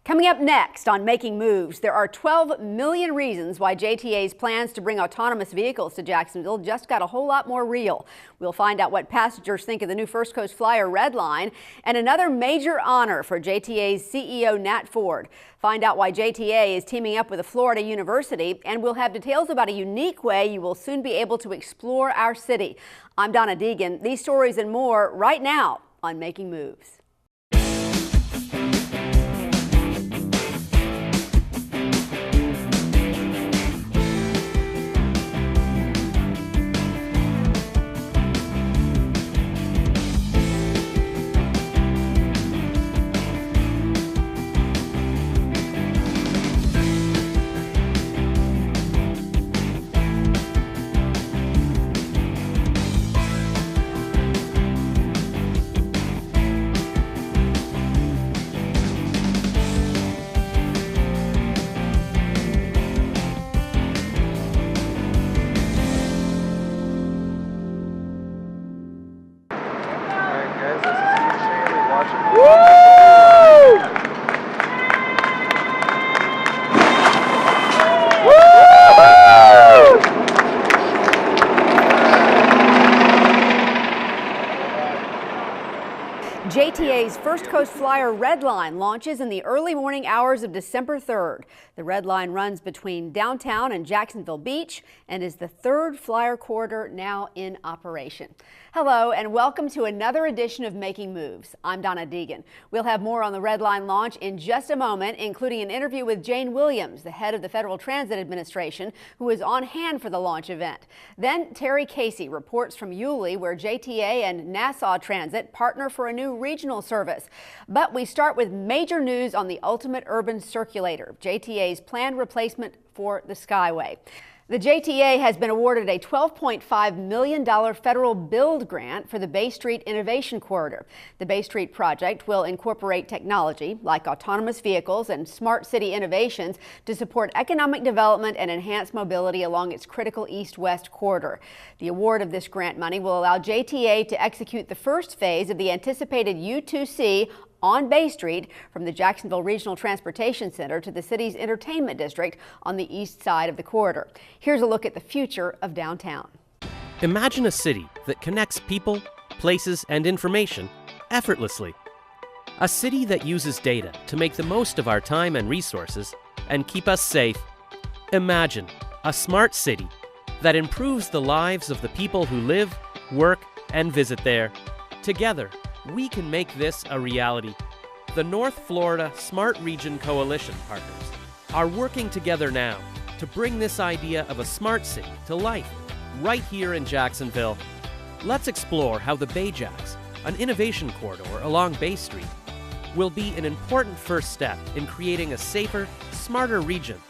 Coming up next on Making Moves, there are 12 million reasons why JTA's plans to bring autonomous vehicles to Jacksonville just got a whole lot more real. We'll find out what passengers think of the new First Coast Flyer Red Line and another major honor for JTA's CEO Nat Ford. Find out why JTA is teaming up with a Florida University, and we'll have details about a unique way you will soon be able to explore our city. I'm Donna Deegan. These stories and more right now on Making Moves. JTA's First Coast Flyer Red Line launches in the early morning hours of December 3rd. The Red Line runs between downtown and Jacksonville Beach and is the third flyer corridor now in operation. Hello and welcome to another edition of Making Moves. I'm Donna Deegan. We'll have more on the Red Line launch in just a moment, including an interview with Jane Williams, the head of the Federal Transit Administration, who is on hand for the launch event. Then Terry Casey reports from Yulee, where JTA and Nassau Transit partner for a new regional service. But we start with major news on the Ultimate Urban Circulator, JTA's planned replacement for the Skyway. The JTA has been awarded a $12.5 million federal build grant for the Bay Street Innovation Corridor. The Bay Street project will incorporate technology like autonomous vehicles and smart city innovations to support economic development and enhance mobility along its critical east-west corridor. The award of this grant money will allow JTA to execute the first phase of the anticipated U2C on Bay Street from the Jacksonville Regional Transportation Center to the city's entertainment district on the east side of the corridor. Here's a look at the future of downtown. Imagine a city that connects people, places, and information effortlessly. A city that uses data to make the most of our time and resources and keep us safe. Imagine a smart city that improves the lives of the people who live, work, and visit there. Together, we can make this a reality. The North Florida Smart Region Coalition partners are working together now to bring this idea of a smart city to life right here in Jacksonville. Let's explore how the Bayjacks, an innovation corridor along Bay Street, will be an important first step in creating a safer, smarter region,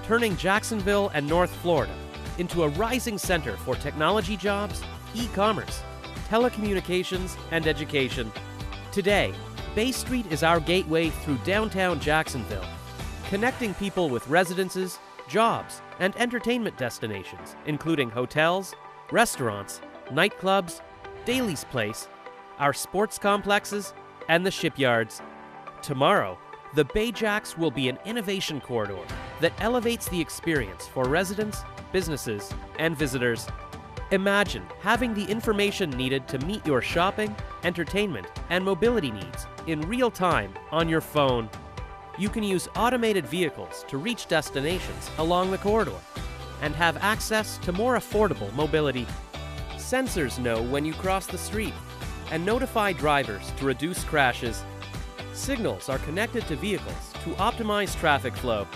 turning Jacksonville and North Florida into a rising center for technology jobs, e-commerce, telecommunications, and education. Today, Bay Street is our gateway through downtown Jacksonville, connecting people with residences, jobs, and entertainment destinations, including hotels, restaurants, nightclubs, Daly's Place, our sports complexes, and the shipyards. Tomorrow, the Bayjacks will be an innovation corridor that elevates the experience for residents, businesses, and visitors. Imagine having the information needed to meet your shopping, entertainment, and mobility needs in real time on your phone. You can use automated vehicles to reach destinations along the corridor and have access to more affordable mobility. Sensors know when you cross the street and notify drivers to reduce crashes. Signals are connected to vehicles to optimize traffic flow.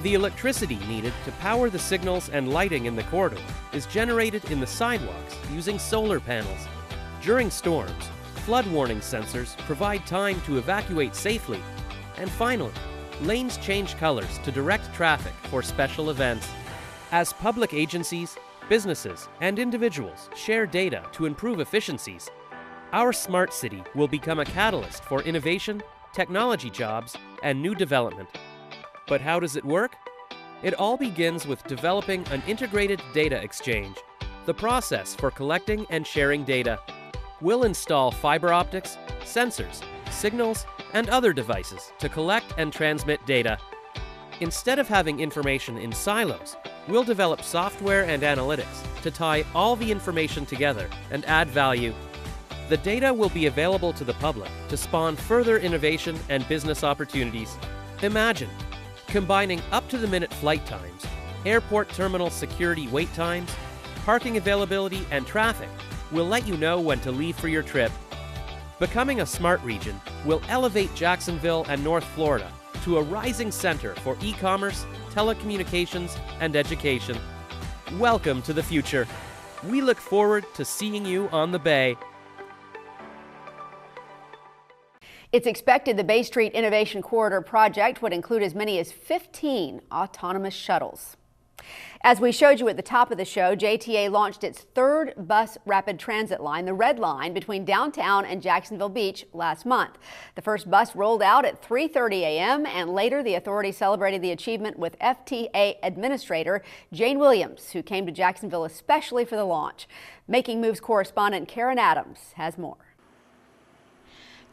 The electricity needed to power the signals and lighting in the corridor is generated in the sidewalks using solar panels. During storms, flood warning sensors provide time to evacuate safely. And finally, lanes change colors to direct traffic for special events. As public agencies, businesses, and individuals share data to improve efficiencies, our smart city will become a catalyst for innovation, technology jobs, and new development. But how does it work? It all begins with developing an integrated data exchange, the process for collecting and sharing data. We'll install fiber optics, sensors, signals, and other devices to collect and transmit data. Instead of having information in silos, we'll develop software and analytics to tie all the information together and add value. The data will be available to the public to spawn further innovation and business opportunities. Imagine combining up-to-the-minute flight times, airport terminal security wait times, parking availability, and traffic will let you know when to leave for your trip. Becoming a smart region will elevate Jacksonville and North Florida to a rising center for e-commerce, telecommunications, and education. Welcome to the future. We look forward to seeing you on the Bay. It's expected the Bay Street Innovation Corridor project would include as many as 15 autonomous shuttles. As we showed you at the top of the show, JTA launched its third bus rapid transit line, the Red Line, between downtown and Jacksonville Beach last month. The first bus rolled out at 3:30 a.m. and later the authority celebrated the achievement with FTA Administrator Jane Williams, who came to Jacksonville especially for the launch. Making Moves correspondent Karen Adams has more.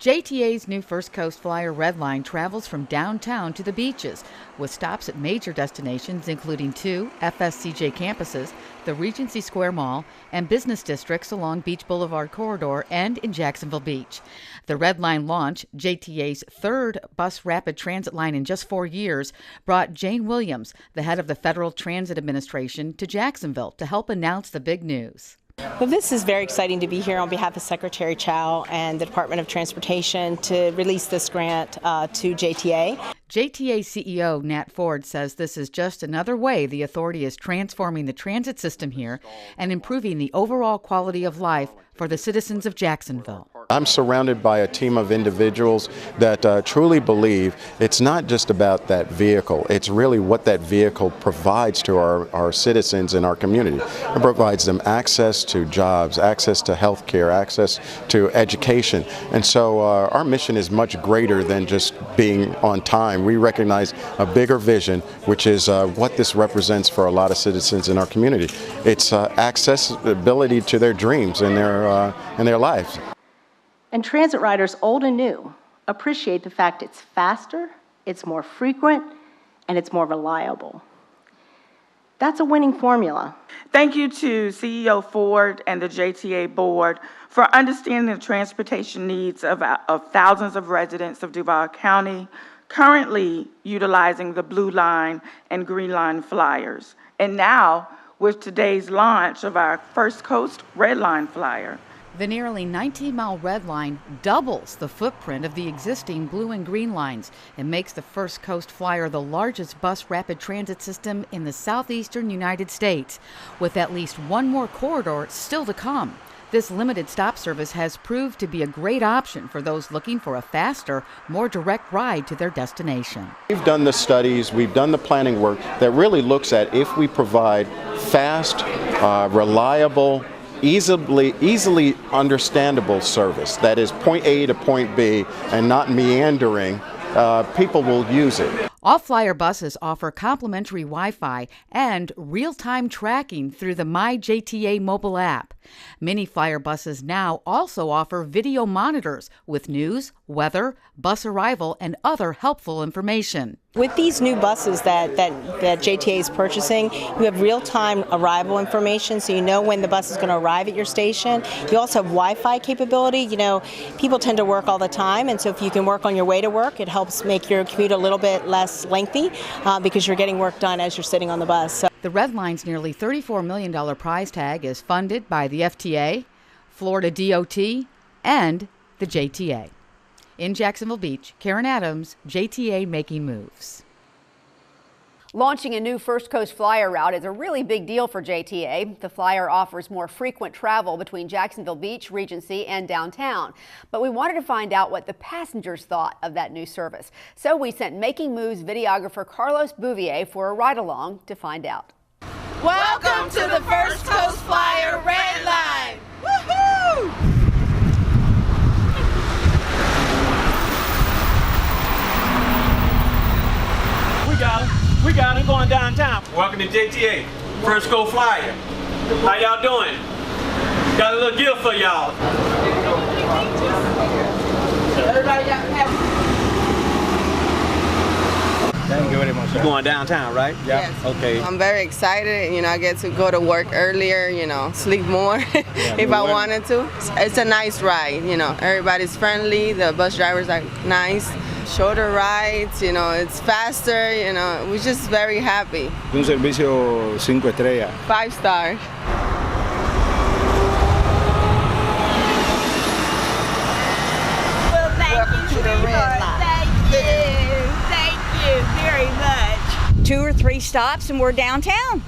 JTA's new First Coast Flyer Red Line travels from downtown to the beaches, with stops at major destinations including 2 FSCJ campuses, the Regency Square Mall, and business districts along Beach Boulevard Corridor and in Jacksonville Beach. The Red Line launch, JTA's third bus rapid transit line in just 4 years, brought Jane Williams, the head of the Federal Transit Administration, to Jacksonville to help announce the big news. Well, this is very exciting to be here on behalf of Secretary Chow and the Department of Transportation to release this grant to JTA. JTA CEO Nat Ford says this is just another way the authority is transforming the transit system here and improving the overall quality of life for the citizens of Jacksonville. I'm surrounded by a team of individuals that truly believe it's not just about that vehicle, it's really what that vehicle provides to our citizens in our community. It provides them access to jobs, access to health care, access to education. And so our mission is much greater than just being on time. We recognize a bigger vision, which is what this represents for a lot of citizens in our community. It's accessibility to their dreams and their lives. And transit riders, old and new, appreciate the fact it's faster, it's more frequent, and it's more reliable. That's a winning formula. Thank you to CEO Ford and the JTA board for understanding the transportation needs of thousands of residents of Duval County, currently utilizing the Blue Line and Green Line flyers. And now, with today's launch of our First Coast Red Line flyer. The nearly 19-mile Red Line doubles the footprint of the existing Blue and Green lines and makes the First Coast Flyer the largest bus rapid transit system in the southeastern United States, with at least one more corridor still to come. This limited stop service has proved to be a great option for those looking for a faster, more direct ride to their destination. We've done the studies, we've done the planning work that really looks at if we provide fast, reliable, easily understandable service that is point A to point B and not meandering, people will use it. All Flyer buses offer complimentary Wi-Fi and real-time tracking through the MyJTA mobile app. Many Flyer buses now also offer video monitors with news, weather, bus arrival, and other helpful information. With these new buses that JTA is purchasing, you have real-time arrival information, so you know when the bus is going to arrive at your station. You also have Wi-Fi capability. You know, people tend to work all the time, and so if you can work on your way to work, it helps make your commute a little bit less lengthy because you're getting work done as you're sitting on the bus. So the Red Line's nearly $34 million prize tag is funded by the FTA, Florida DOT, and the JTA. In Jacksonville Beach, Karen Adams, JTA Making Moves. Launching a new First Coast Flyer route is a really big deal for JTA. The flyer offers more frequent travel between Jacksonville Beach, Regency, and downtown. But we wanted to find out what the passengers thought of that new service. So we sent Making Moves videographer Carlos Bouvier for a ride-along to find out. Welcome to the First Coast Flyer Red Line! Woohoo! We got it going downtown. Welcome to JTA, First Coast Flyer. How y'all doing? Got a little gift for y'all. Everybody got happy. very much. You're going downtown, right? Yeah. Yes. Okay. I'm very excited. I get to go to work earlier, sleep more if I wanted to. It's a nice ride, Everybody's friendly. The bus drivers are nice. Shorter rides, it's faster, We're just very happy. Un servicio 5 estrellas. 5 stars. Well, thank you, sweetheart. Thank you very much. 2 or 3 stops and we're downtown.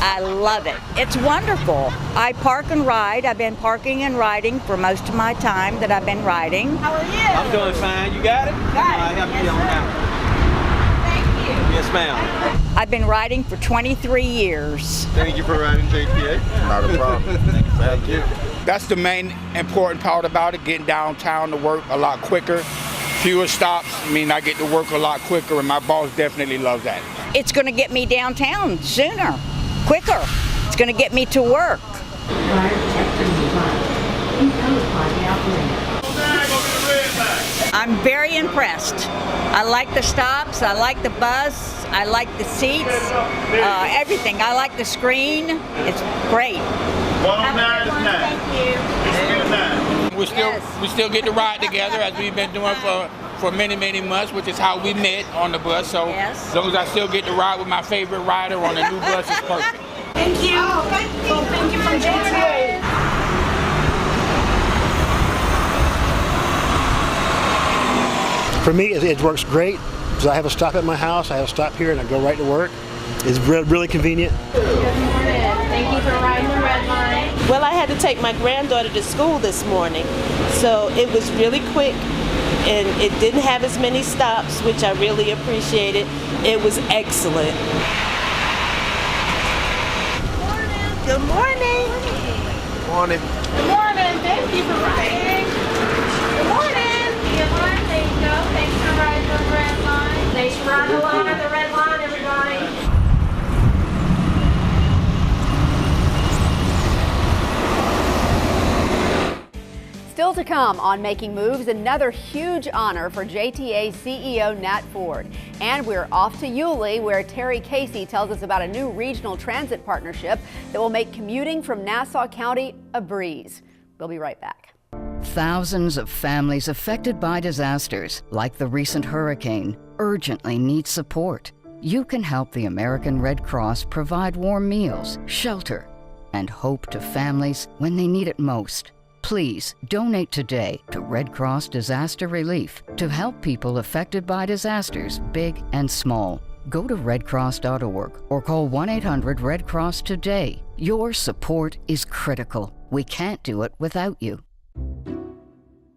I love it. It's wonderful. I park and ride. I've been parking and riding for most of my time that I've been riding. How are you? I'm doing fine. You got it? Got it. Help Yes, you on sir. that. Thank you. Yes, ma'am. I've been riding for 23 years. Thank you for riding JTA. Not a problem. Thank you. That's the main important part about it, getting downtown to work a lot quicker. Fewer stops mean I get to work a lot quicker, and my boss definitely loves that. It's going to get me downtown sooner, quicker. It's going to get me to work. I'm very impressed. I like the stops, I like the bus, I like the seats, everything. I like the screen. It's great. We still get to ride together as we've been doing for many months, which is how we met on the bus. So Yes. as long as I still get to ride with my favorite rider on the new bus, it's perfect. Thank you. Oh, thank you. Well, thank you from JTA. For me, it works great because I have a stop at my house, I have a stop here, and I go right to work. It's really convenient. Good morning. Thank you for riding the Red Line. Well, I had to take my granddaughter to school this morning, so it was really quick, and it didn't have as many stops, which I really appreciated. It was excellent. Good morning. Morning. Good morning. Thank you for riding. Good morning. Good morning. There you go. Thanks for riding the Red Line. Thanks for riding along on the Red Line, everybody. Still to come on Making Moves, another huge honor for JTA CEO Nat Ford. And we're off to Yulee, where Terry Casey tells us about a new regional transit partnership that will make commuting from Nassau County a breeze. We'll be right back. Thousands of families affected by disasters, like the recent hurricane, urgently need support. You can help the American Red Cross provide warm meals, shelter, and hope to families when they need it most. Please donate today to Red Cross Disaster Relief to help people affected by disasters, big and small. Go to redcross.org or call 1-800-RED-CROSS today. Your support is critical. We can't do it without you.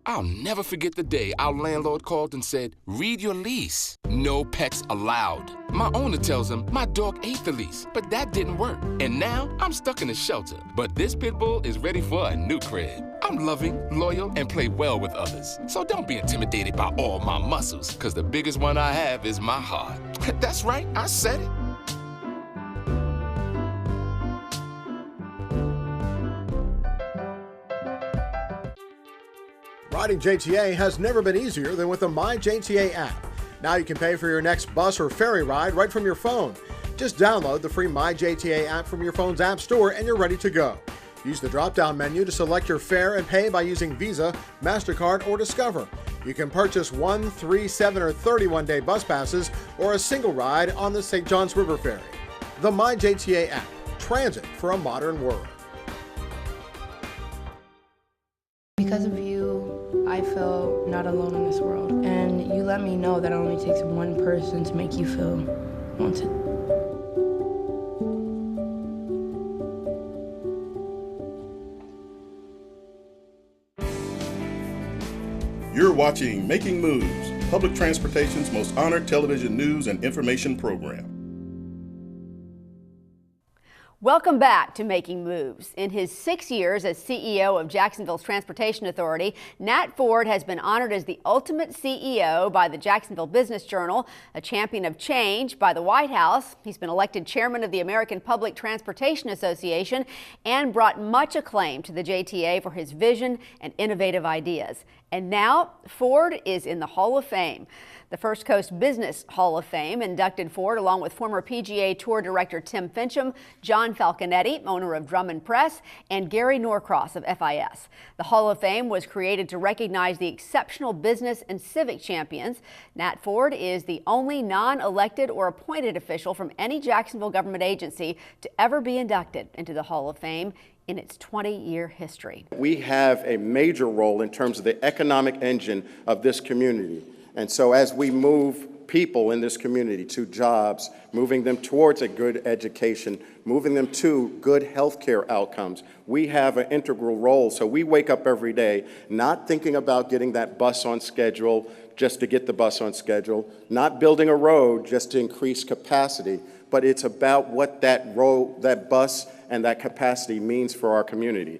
I'll never forget the day our landlord called and said, "Read your lease. No pets allowed." My owner tells him my dog ate the lease, but that didn't work. And now I'm stuck in a shelter. But this pit bull is ready for a new crib. I'm loving, loyal, and play well with others. So don't be intimidated by all my muscles, because the biggest one I have is my heart. That's right, I said it. Riding JTA has never been easier than with the MyJTA app. Now you can pay for your next bus or ferry ride right from your phone. Just download the free MyJTA app from your phone's app store and you're ready to go. Use the drop-down menu to select your fare and pay by using Visa, MasterCard, or Discover. You can purchase 1, 3, 7, or 31-day bus passes or a single ride on the St. Johns River Ferry. The MyJTA app. Transit for a modern world. Because of you, I feel not alone in this world. And you let me know that it only takes one person to make you feel wanted. You're watching Making Moves, public transportation's most honored television news and information program. Welcome back to Making Moves. In his 6 years as CEO of Jacksonville's Transportation Authority, Nat Ford has been honored as the ultimate CEO by the Jacksonville Business Journal, a champion of change by the White House. He's been elected chairman of the American Public Transportation Association and brought much acclaim to the JTA for his vision and innovative ideas. And now Ford is in the Hall of Fame. The First Coast Business Hall of Fame inducted Ford along with former PGA Tour director Tim Fincham, John Falconetti, owner of Drum & Press, and Gary Norcross of FIS. The Hall of Fame was created to recognize the exceptional business and civic champions. Nat Ford is the only non-elected or appointed official from any Jacksonville government agency to ever be inducted into the Hall of Fame in its 20-year history. We have a major role in terms of the economic engine of this community. And so as we move people in this community to jobs, moving them towards a good education, moving them to good healthcare outcomes, we have an integral role. So we wake up every day not thinking about getting that bus on schedule just to get the bus on schedule, not building a road just to increase capacity, but it's about what that road, that bus, and that capacity means for our community.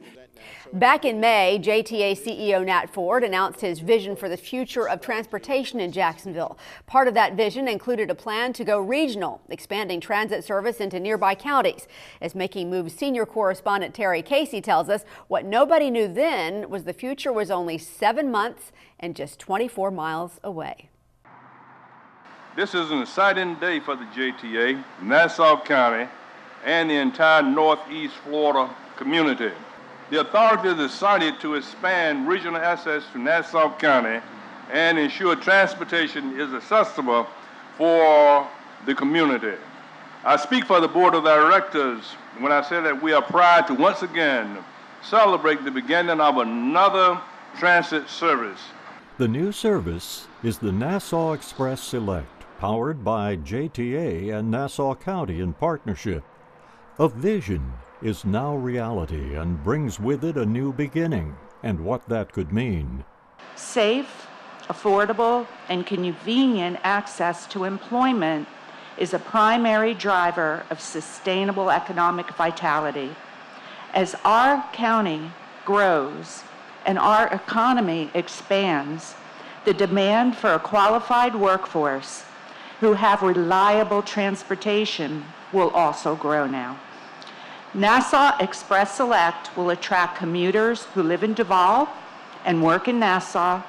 Back in May, JTA CEO Nat Ford announced his vision for the future of transportation in Jacksonville. Part of that vision included a plan to go regional, expanding transit service into nearby counties. As Making Moves senior correspondent Terry Casey tells us, what nobody knew then was the future was only 7 months and just 24 miles away. This is an exciting day for the JTA, Nassau County, and the entire Northeast Florida community. The authority decided to expand regional access to Nassau County and ensure transportation is accessible for the community. I speak for the Board of Directors when I say that we are proud to once again celebrate the beginning of another transit service. The new service is the Nassau Express Select, powered by JTA and Nassau County in partnership. A vision is now reality and brings with it a new beginning and what that could mean. Safe, affordable, and convenient access to employment is a primary driver of sustainable economic vitality. As our county grows and our economy expands, the demand for a qualified workforce who have reliable transportation will also grow now. Nassau Express Select will attract commuters who live in Duval and work in Nassau,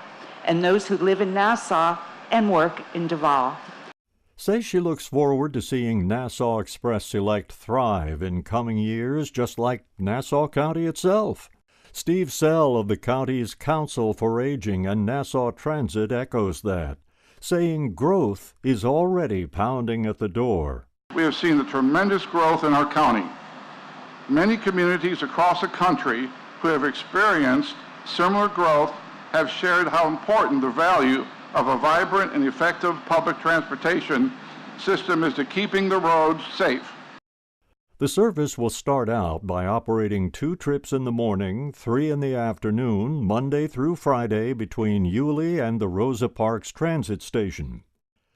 and those who live in Nassau and work in Duval. Says she looks forward to seeing Nassau Express Select thrive in coming years, just like Nassau County itself. Steve Sell of the county's Council for Aging and Nassau Transit echoes that, saying growth is already pounding at the door. We have seen the tremendous growth in our county. Many communities across the country who have experienced similar growth have shared how important the value of a vibrant and effective public transportation system is to keeping the roads safe. The service will start out by operating 2 trips in the morning, 3 in the afternoon, Monday through Friday between Yulee and the Rosa Parks Transit Station.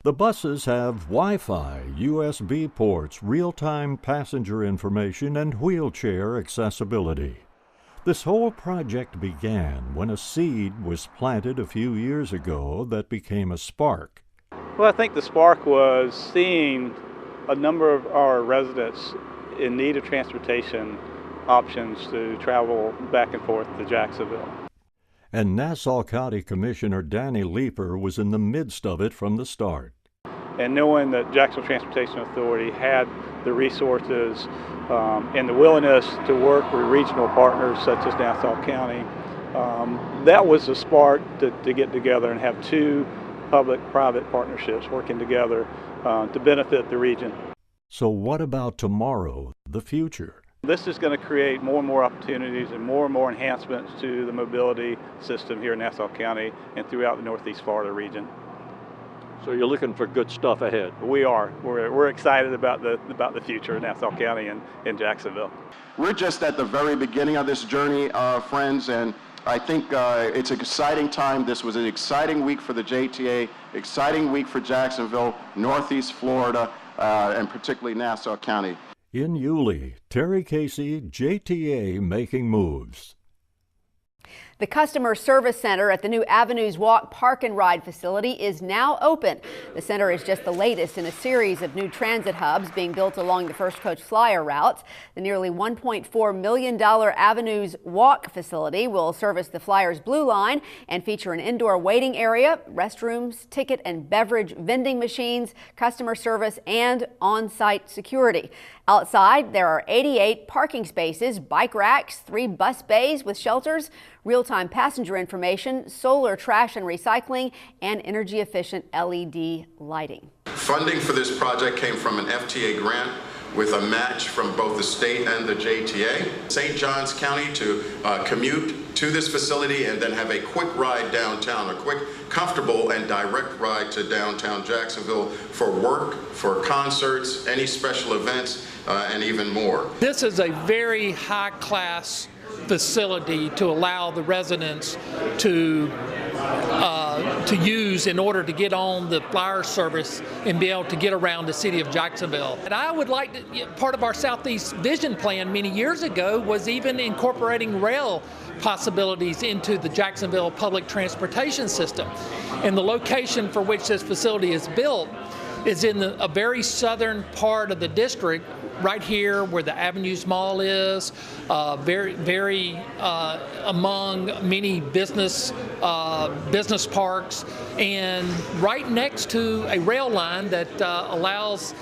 The buses have Wi-Fi, USB ports, real-time passenger information, and wheelchair accessibility. This whole project began when a seed was planted a few years ago that became a spark. Well, I think the spark was seeing a number of our residents in need of transportation options to travel back and forth to Jacksonville. And Nassau County Commissioner Danny Leeper was in the midst of it from the start. And knowing that Jacksonville Transportation Authority had the resources and the willingness to work with regional partners such as Nassau County, that was the spark to get together and have 2 public-private partnerships working together to benefit the region. So what about tomorrow, the future? This is going to create more and more opportunities and more enhancements to the mobility system here in Nassau County and throughout the Northeast Florida region. So you're looking for good stuff ahead. We are. We're excited about the future of Nassau County and Jacksonville. We're just at the very beginning of this journey, friends, and I think it's an exciting time. This was an exciting week for the JTA, exciting week for Jacksonville, Northeast Florida, and particularly Nassau County. In Yulee, Terry Casey, JTA Making Moves. The Customer Service Center at the new Avenues Walk Park and Ride facility is now open. The center is just the latest in a series of new transit hubs being built along the First Coach Flyer routes. The nearly $1.4 million Avenues Walk facility will service the Flyer's Blue Line and feature an indoor waiting area, restrooms, ticket and beverage vending machines, customer service, and on-site security. Outside, there are 88 parking spaces, bike racks, 3 bus bays with shelters, real-time passenger information, solar trash and recycling, and energy-efficient LED lighting. Funding for this project came from an FTA grant with a match from both the state and the JTA. St. Johns County to commute to this facility and then have a quick ride downtown, a quick, comfortable and direct ride to downtown Jacksonville for work, for concerts, any special events, and even more. This is a very high-class facility to allow the residents to use in order to get on the flyer service and be able to get around the city of Jacksonville. And I would like to, part of our Southeast Vision Plan many years ago was even incorporating rail possibilities into the Jacksonville public transportation system. And the location for which this facility is built is in a very southern part of the district, right here where the Avenues Mall is, very among many business parks, and right next to a rail line that allows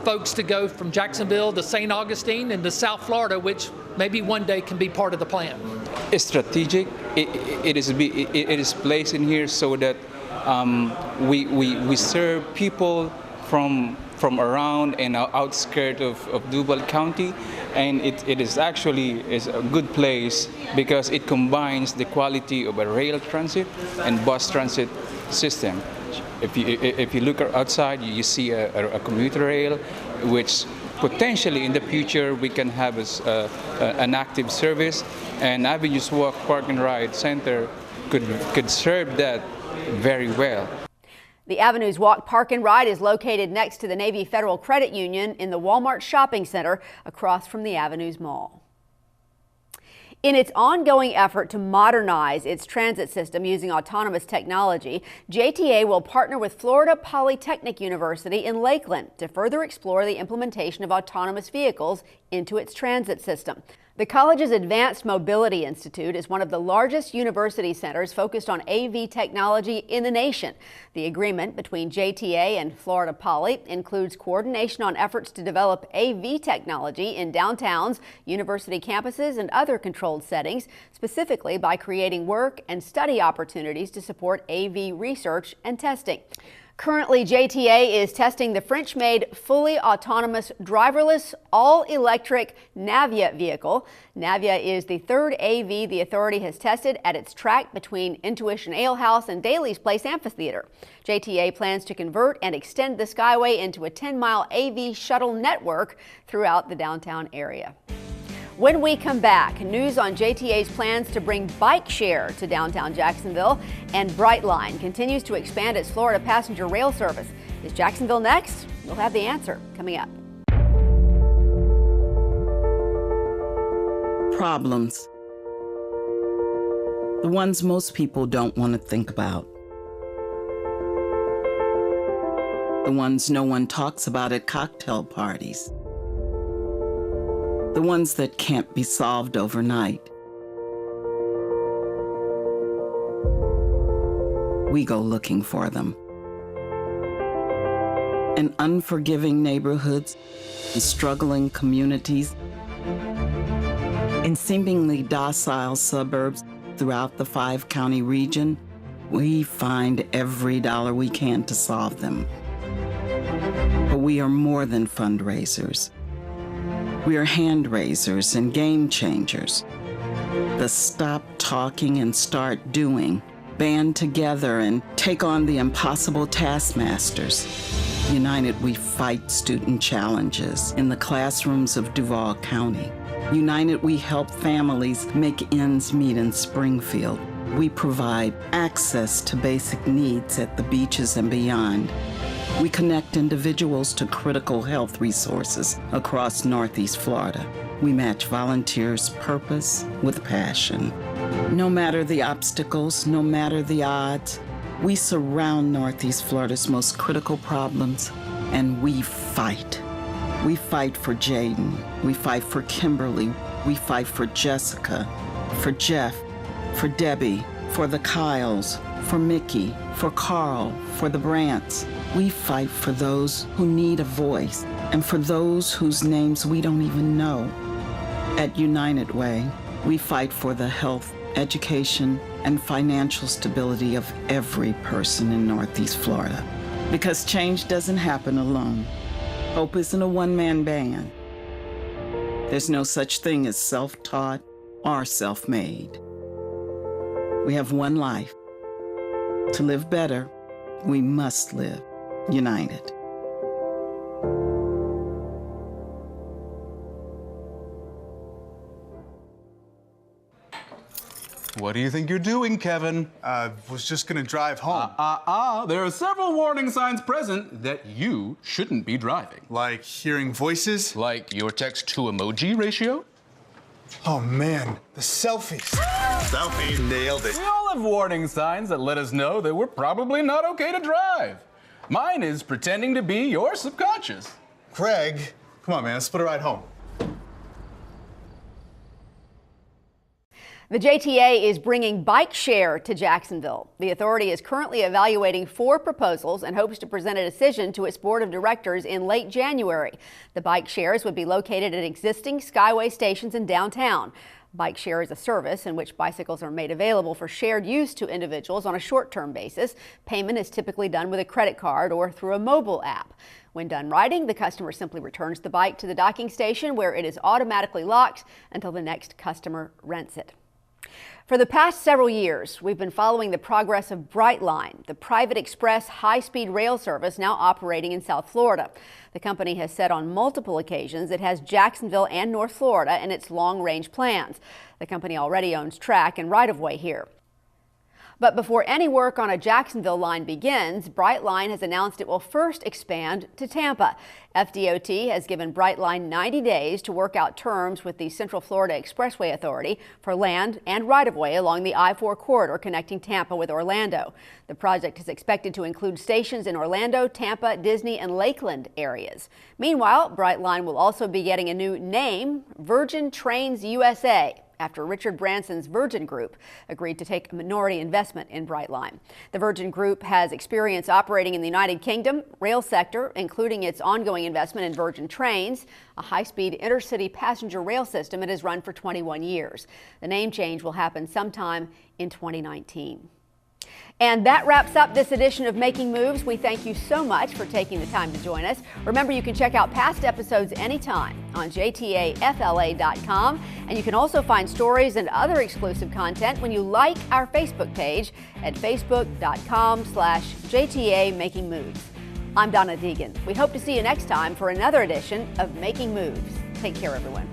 folks to go from Jacksonville to St. Augustine and to South Florida, which maybe one day can be part of the plan. It's strategic. It is placed in here so that we serve people from around and outskirts of Duval County, and it is actually a good place because it combines the quality of a rail transit and bus transit system. If you look outside, you see a commuter rail, which potentially in the future we can have an active service, and Avenues Walk Park and Ride Center could serve that very well. The Avenues Walk Park and Ride is located next to the Navy Federal Credit Union in the Walmart Shopping Center across from the Avenues Mall. In its ongoing effort to modernize its transit system using autonomous technology, JTA will partner with Florida Polytechnic University in Lakeland to further explore the implementation of autonomous vehicles into its transit system. The college's Advanced Mobility Institute is one of the largest university centers focused on AV technology in the nation. The agreement between JTA and Florida Poly includes coordination on efforts to develop AV technology in downtowns, university campuses, and other controlled settings, specifically by creating work and study opportunities to support AV research and testing. Currently, JTA is testing the French-made, fully autonomous, driverless, all-electric Navia vehicle. Navia is the third AV the authority has tested at its track between Intuition Ale House and Daly's Place Amphitheater. JTA plans to convert and extend the Skyway into a 10-mile AV shuttle network throughout the downtown area. When we come back, news on JTA's plans to bring bike share to downtown Jacksonville, and Brightline continues to expand its Florida passenger rail service. Is Jacksonville next? We'll have the answer coming up. Problems. The ones most people don't want to think about. The ones no one talks about at cocktail parties. The ones that can't be solved overnight. We go looking for them. In unforgiving neighborhoods, in struggling communities, in seemingly docile suburbs throughout the 5-county region, we find every dollar we can to solve them. But we are more than fundraisers. We are hand raisers and game changers. The stop talking and start doing, band together and take on the impossible taskmasters. United, we fight student challenges in the classrooms of Duval County. United, we help families make ends meet in Springfield. We provide access to basic needs at the beaches and beyond. We connect individuals to critical health resources across Northeast Florida. We match volunteers' purpose with passion. No matter the obstacles, no matter the odds, we surround Northeast Florida's most critical problems, and we fight. We fight for Jaden. We fight for Kimberly. We fight for Jessica, for Jeff, for Debbie, for the Kyles, for Mickey, for Carl, for the Brants. We fight for those who need a voice and for those whose names we don't even know. At United Way, we fight for the health, education, and financial stability of every person in Northeast Florida. Because change doesn't happen alone. Hope isn't a one-man band. There's no such thing as self-taught or self-made. We have one life. To live better, we must live united. What do you think you're doing, Kevin? Was just gonna drive home. There are several warning signs present that you shouldn't be driving. Like hearing voices? Like your text-to-emoji ratio? Oh man, the selfies. Selfie, nailed it. We all have warning signs that let us know that we're probably not okay to drive. Mine is pretending to be your subconscious. Craig, come on man, let's split a ride home. The JTA is bringing bike share to Jacksonville. The authority is currently evaluating 4 proposals and hopes to present a decision to its board of directors in late January. The bike shares would be located at existing Skyway stations in downtown. Bike share is a service in which bicycles are made available for shared use to individuals on a short-term basis. Payment is typically done with a credit card or through a mobile app. When done riding, the customer simply returns the bike to the docking station where it is automatically locked until the next customer rents it. For the past several years, we've been following the progress of Brightline, the private express high-speed rail service now operating in South Florida. The company has said on multiple occasions it has Jacksonville and North Florida in its long-range plans. The company already owns track and right-of-way here. But before any work on a Jacksonville line begins, Brightline has announced it will first expand to Tampa. FDOT has given Brightline 90 days to work out terms with the Central Florida Expressway Authority for land and right-of-way along the I-4 corridor connecting Tampa with Orlando. The project is expected to include stations in Orlando, Tampa, Disney, and Lakeland areas. Meanwhile, Brightline will also be getting a new name, Virgin Trains USA, after Richard Branson's Virgin Group agreed to take a minority investment in Brightline. The Virgin Group has experience operating in the United Kingdom rail sector, including its ongoing investment in Virgin Trains, a high-speed intercity passenger rail system it has run for 21 years. The name change will happen sometime in 2019. And that wraps up this edition of Making Moves. We thank you so much for taking the time to join us. Remember, you can check out past episodes anytime on jtafla.com. And you can also find stories and other exclusive content when you like our Facebook page at facebook.com/JTA Making Moves. I'm Donna Deegan. We hope to see you next time for another edition of Making Moves. Take care, everyone.